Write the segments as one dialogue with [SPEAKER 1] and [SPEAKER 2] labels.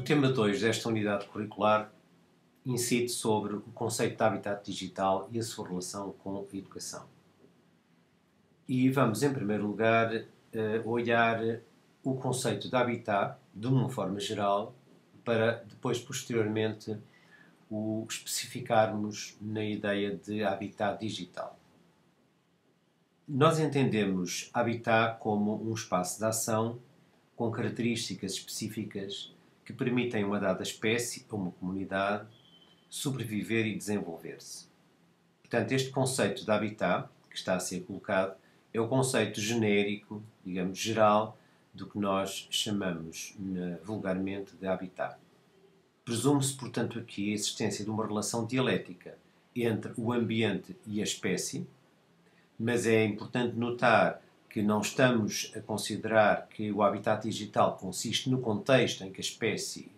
[SPEAKER 1] tema 2 desta unidade curricular incide sobre o conceito de habitat digital e a sua relação com a educação. E vamos, em primeiro lugar, olhar o conceito de habitat de uma forma geral, para depois, posteriormente, o especificarmos na ideia de habitat digital. Nós entendemos habitat como um espaço de ação com características específicas que permitem a uma dada espécie ou uma comunidade sobreviver e desenvolver-se. Portanto, este conceito de habitat que está a ser colocado é o conceito genérico, digamos, geral, do que nós chamamos vulgarmente de habitat. Presume-se, portanto, aqui a existência de uma relação dialética entre o ambiente e a espécie, mas é importante notar que não estamos a considerar que o habitat digital consiste no contexto em que a espécie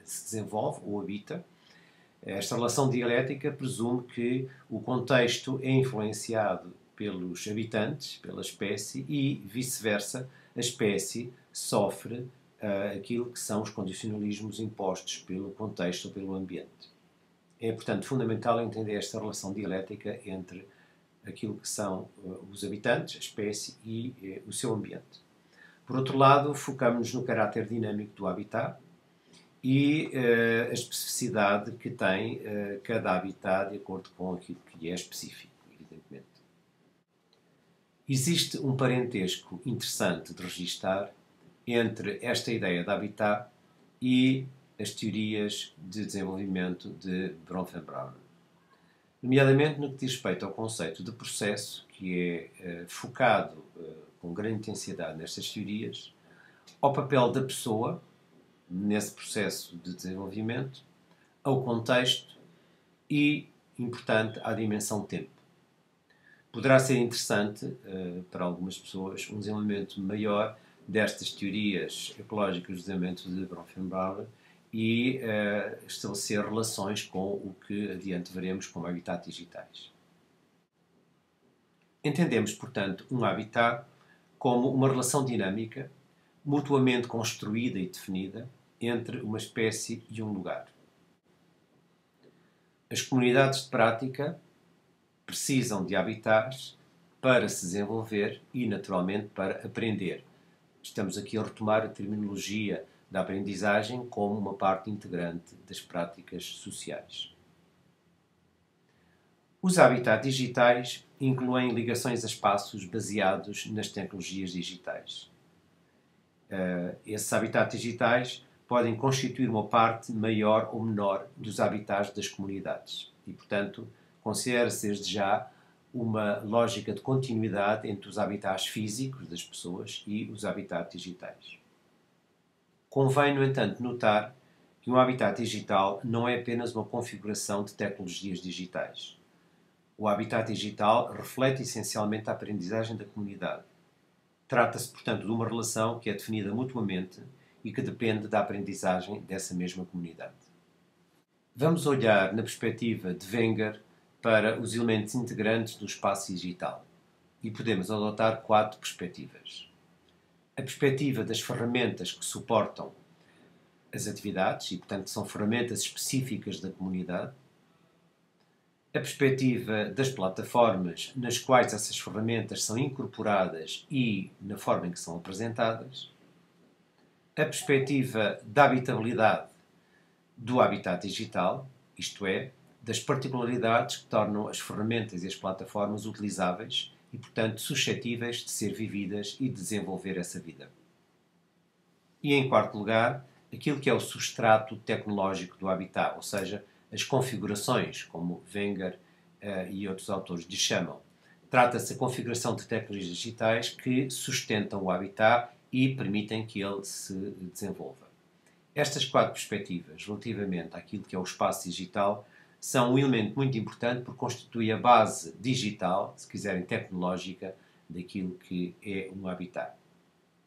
[SPEAKER 1] se desenvolve ou habita. Esta relação dialética presume que o contexto é influenciado pelos habitantes, pela espécie, e vice-versa, a espécie sofre aquilo que são os condicionalismos impostos pelo contexto ou pelo ambiente. É, portanto, fundamental entender esta relação dialética entre aquilo que são os habitantes, a espécie e o seu ambiente. Por outro lado, focamos-nos no caráter dinâmico do habitat e a especificidade que tem cada habitat de acordo com aquilo que é específico, evidentemente. Existe um parentesco interessante de registar entre esta ideia de habitat e as teorias de desenvolvimento de Bronfenbrenner. Nomeadamente no que diz respeito ao conceito de processo, que é focado com grande intensidade nestas teorias, ao papel da pessoa nesse processo de desenvolvimento, ao contexto e, importante, à dimensão tempo. Poderá ser interessante para algumas pessoas um desenvolvimento maior destas teorias ecológicas do desenvolvimento de Bronfenbrenner e estabelecer relações com o que adiante veremos como habitat digitais. Entendemos, portanto, um habitat como uma relação dinâmica, mutuamente construída e definida, entre uma espécie e um lugar. As comunidades de prática precisam de habitats para se desenvolver e, naturalmente, para aprender. Estamos aqui a retomar a terminologia da aprendizagem como uma parte integrante das práticas sociais. Os habitats digitais incluem ligações a espaços baseados nas tecnologias digitais. Esses habitats digitais podem constituir uma parte maior ou menor dos habitats das comunidades e, portanto, considera-se desde já uma lógica de continuidade entre os habitats físicos das pessoas e os habitats digitais. Convém, no entanto, notar que um habitat digital não é apenas uma configuração de tecnologias digitais. O habitat digital reflete essencialmente a aprendizagem da comunidade. Trata-se, portanto, de uma relação que é definida mutuamente e que depende da aprendizagem dessa mesma comunidade. Vamos olhar na perspectiva de Wenger para os elementos integrantes do espaço digital e podemos adotar 4 perspectivas. A perspectiva das ferramentas que suportam as atividades e, portanto, são ferramentas específicas da comunidade. A perspectiva das plataformas nas quais essas ferramentas são incorporadas e na forma em que são apresentadas. A perspectiva da habitabilidade do habitat digital, isto é, das particularidades que tornam as ferramentas e as plataformas utilizáveis e, portanto, suscetíveis de ser vividas e de desenvolver essa vida. E, em quarto lugar, aquilo que é o substrato tecnológico do habitat, ou seja, as configurações, como Wenger e outros autores lhe chamam. Trata-se da configuração de tecnologias digitais que sustentam o habitat e permitem que ele se desenvolva. Estas 4 perspectivas, relativamente àquilo que é o espaço digital, são um elemento muito importante porque constitui a base digital, se quiserem tecnológica, daquilo que é um habitat.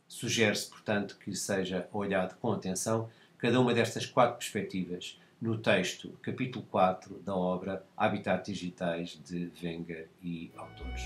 [SPEAKER 1] Sugere-se, portanto, que seja olhado com atenção cada uma destas 4 perspectivas no texto, capítulo 4 da obra Habitats Digitais de Wenger e autores.